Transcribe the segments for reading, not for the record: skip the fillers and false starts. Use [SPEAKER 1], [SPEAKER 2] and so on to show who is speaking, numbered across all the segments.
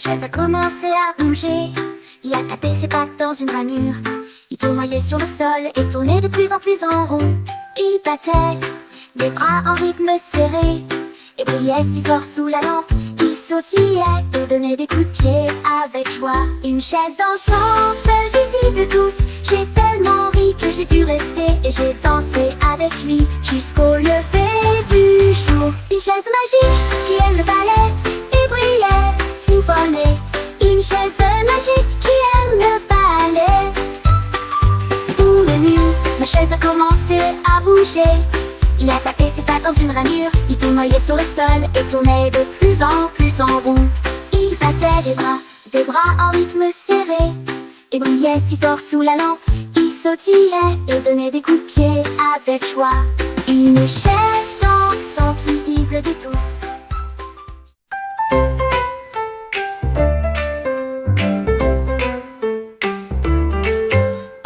[SPEAKER 1] chaise a commencé à bouger. Il a tapé ses pattes dans une ranure. Il tournoyait sur le sol et tournait de plus en plus en rond. Il battait des bras en rythme serré et brillait si fort sous la lampe. Il sautillait et donnait des coups de pied avec joie. Une chaise dansante, visible à tous. J'ai tellement ri que j'ai dû rester et j'ai dansé avec lui jusqu'au lever du jour. Une chaise magique qui aime le ballet et brillait, siphonnait. Une chaise magique qui aime le ballet. Pour le mur, ma chaise a commencé à bouger. Il a tapé ses pattes dans une ranure. Il tournoyait sur le sol et tournait de plus en rond. Il battait des bras en rythme serré et brillait si fort sous la lampe. Il sautillait et donnait des coups de pied avec joie. Une chaise dansante visible de tous.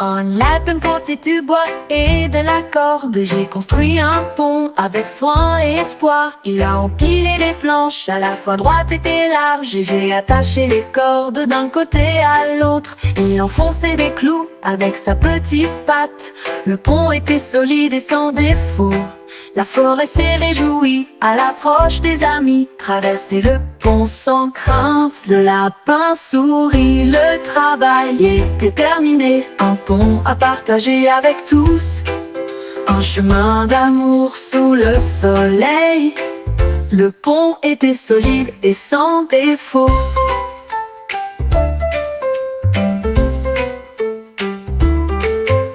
[SPEAKER 2] En lapin côté du bois et de la corde, j'ai construit un pont avec soin et espoir. Il a empilé les planches à la fois droites et larges, et j'ai attaché les cordes d'un côté à l'autre. Il enfonçait des clous avec sa petite patte. Le pont était solide et sans défaut. La forêt s'est réjouie à l'approche des amis. Traverser le pont sans crainte, le lapin sourit. Le travail était terminé, un pont à partager avec tous. Un chemin d'amour sous le soleil. Le pont était solide et sans défaut.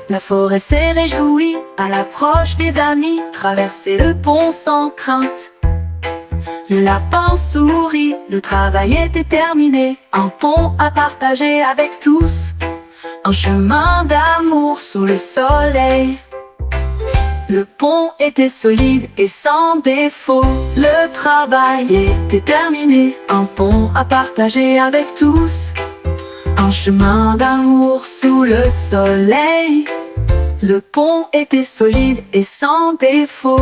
[SPEAKER 2] La forêt s'est réjouie à l'approche des amis. Traverser le pont sans crainte. Le lapin sourit, le travail était terminé. Un pont à partager avec tous. Un chemin d'amour sous le soleil. Le pont était solide et sans défaut. Le travail était terminé. Un pont à partager avec tous. Un chemin d'amour sous le soleil. Le pont était solide et sans défaut.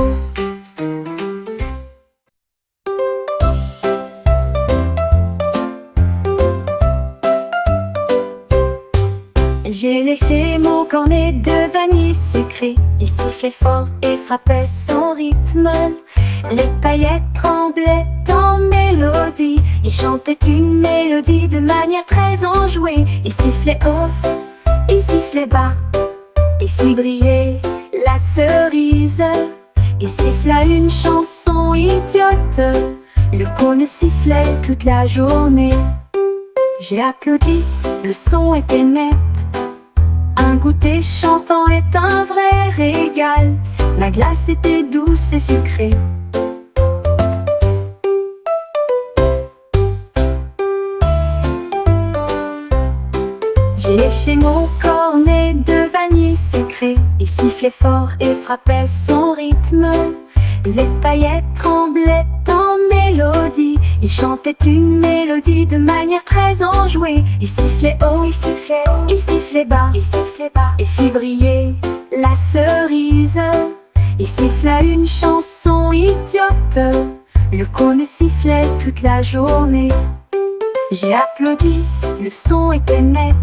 [SPEAKER 3] J'ai léché mon cornet de vanille sucrée. Il sifflait fort et frappait son rythme. Les paillettes tremblaient en mélodie. Il chantait une mélodie de manière très enjouée. Il sifflait haut, il sifflait bas, et fit briller la cerise. Il siffla une chanson idiote. Le cône sifflait toute la journée. J'ai applaudi, le son était net. Un goûter chantant est un vrai régal. Ma glace était douce et sucrée. J'ai léché mon cornet de vanille sucrée. Il sifflait fort et frappait son rythme. Les paillettes tremblaient en mélodie. Il chantait une mélodie de manière très enjouée. Il sifflait haut, il sifflait bas, et fit briller la cerise. Il siffla une chanson idiote. Le cône sifflait toute la journée. J'ai applaudi, le son était net.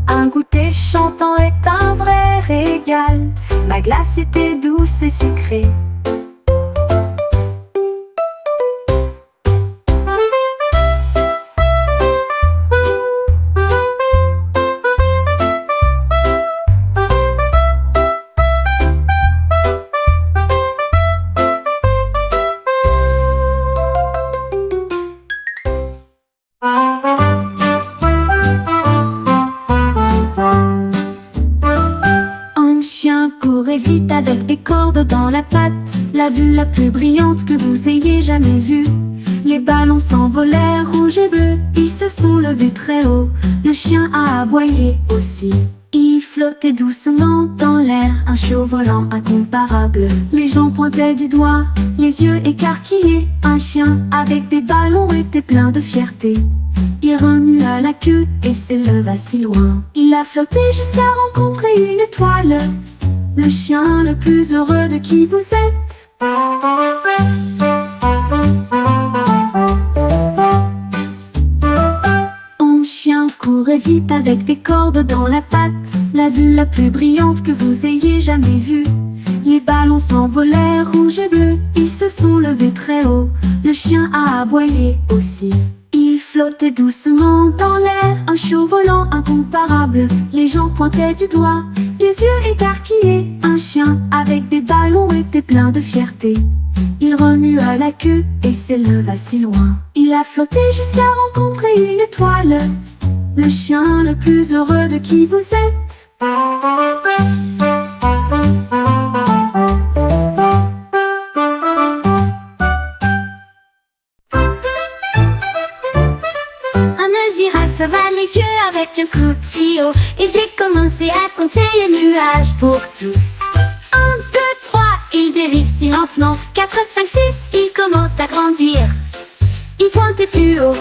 [SPEAKER 3] Un goûter chantant est un vrai régal. Ma glace était douce et sucrée. Courait vite avec des cordes dans la patte. La vue la plus brillante que vous ayez jamais vue. Les ballons s'envolèrent rouge et bleu. Ils se sont levés très haut. Le chien a aboyé aussi. Il flottait doucement dans l'air, un show volant incomparable. Les gens pointaient du doigt, les yeux écarquillés. Un chien avec des ballons était plein de fierté. Il remua la queue et s'éleva si loin. Il a flotté jusqu'à rencontrer une étoile. Le chien le plus heureux de qui vous êtes. vite avec des cordes dans la patte, la vue la plus brillante que vous ayez jamais vue. Les ballons s'envolèrent rouge et bleu, ils se sont levés très haut. Le chien a aboyé aussi. Il flottait doucement dans l'air, un show volant incomparable. Les gens pointaient du doigt, les yeux écarquillés. Un chien avec des ballons était plein de fierté. Il remua la queue et s'éleva si loin. Il a flotté jusqu'à rencontrer une étoile. Le chien le plus heureux de qui vous êtes.
[SPEAKER 1] Girafe va les yeux avec le coup si haut, et j'ai commencé à compter les nuages pour tous. 1, 2, 3, il dérive si lentement. 4, 5, 6, il commence à grandir. Il pointait plus haut,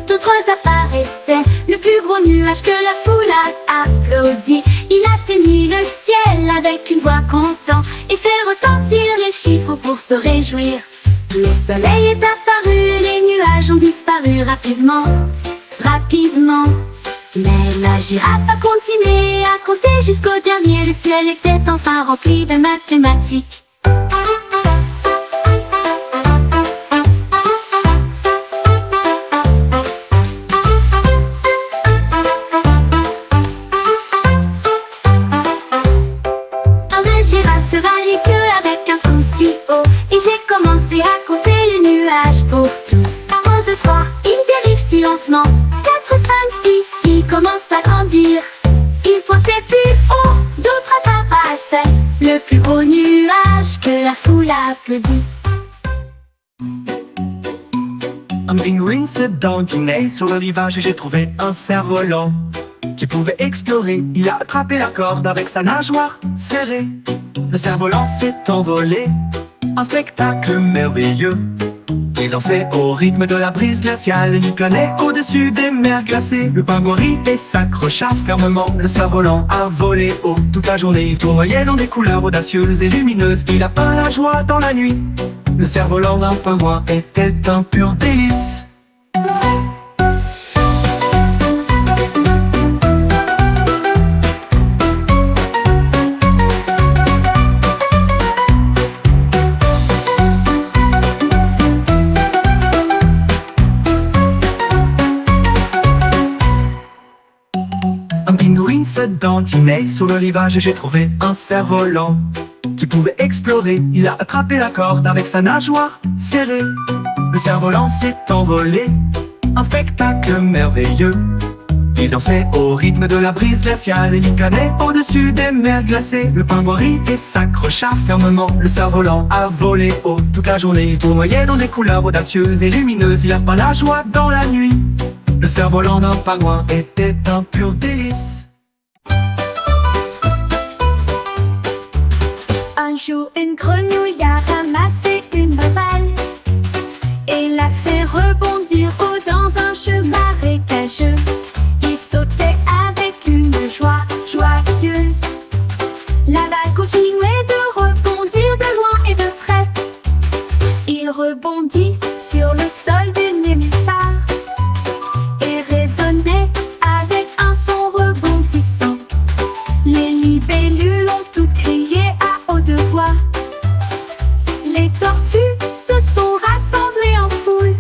[SPEAKER 1] d'autres apparaissaient. Le plus gros nuage que la foule a applaudi. Il atteignit le ciel avec une voix content et fait retentir les chiffres pour se réjouir. Le soleil est apparu, les nuages ont disparu rapidement. Mais la girafe a continué à compter jusqu'au dernier. Le ciel était enfin rempli de mathématiques. La girafe va les yeux avec un coup si haut, et j'ai commencé à compter les nuages pour tous. 1, 2, 3, il dérive si lentement. 4, 5, 6, il commence à grandir. Il pointait plus haut, d'autres apparaissaient. Le plus gros nuage que la foule a applaudi.
[SPEAKER 4] Un pingouin se dandinait sur le rivage et j'ai trouvé un cerf-volant qui pouvait explorer. Il a attrapé la corde avec sa nageoire serrée. Le cerf-volant s'est envolé, un spectacle merveilleux. Il dansait au rythme de la brise glaciale. Il planait au-dessus des mers glacées. Le pingouin rit et s'accrocha fermement. Le cerf-volant a volé haut toute la journée. Il tournoyait dans des couleurs audacieuses et lumineuses. Il a peint la joie dans la nuit. Le cerf-volant d'un pingouin était un pur délice. Se dandinait sur le rivage et j'ai trouvé un cerf-volant qui pouvait explorer. Il a attrapé la corde avec sa nageoire serrée. Le cerf-volant s'est envolé, un spectacle merveilleux. Il dansait au rythme de la brise glaciale. Il planait au-dessus des mers glacées. Le pingouin rit et s'accrocha fermement. Le cerf-volant a volé haut toute la journée. Il tournoyait dans des couleurs audacieuses et lumineuses. Il a peint la joie dans la nuit. Le cerf-volant d'un pingouin était un pur délice.
[SPEAKER 3] Un jour, une grenouille a ramassé une balle et l'a fait rebondir haut dans un jeu marécageux. Il sautait avec une joie joyeuse. La balle continuait de rebondir de loin et de près. Il rebondit sur le sol du nénuphar et résonnait avec un son rebondissant. Les libellules ont toutes crié à haute voix. Les tortues se sont rassemblées en foule.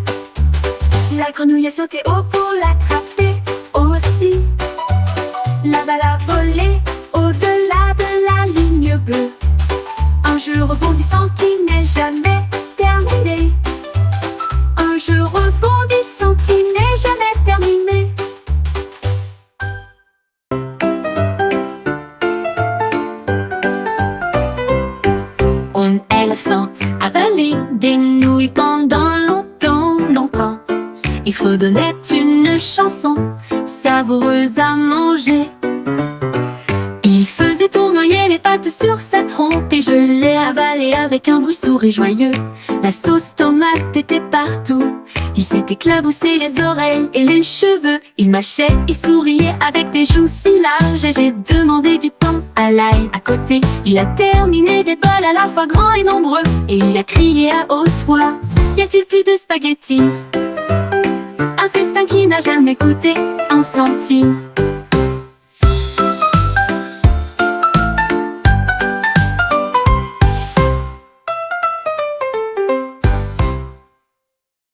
[SPEAKER 3] La grenouille a sauté haut pour l'attraper aussi. La balle a volé au-delà de la ligne bleue. Un jeu rebondissant qui n'est jamais terminé. Un jeu rebondissant qui n'est jamais terminé.
[SPEAKER 2] Un éléphant avalé des nouilles pendant longtemps. Il fredonnait une chanson savoureuse à manger. Il faisait tournoyer les pattes sur sa trompe et je l'ai avalé avec un bruit sourd et joyeux. La sauce tomate était partout. Il s'est éclaboussé les oreilles et les cheveux. Il mâchait et souriait avec des joues si larges. Et j'ai demandé du pain à l'ail à côté. Il a terminé des bols à la fois grands et nombreux. Et il a crié à haute voix: y a-t-il plus de spaghettis? Un festin qui n'a
[SPEAKER 3] n'a jamais coûté un centime.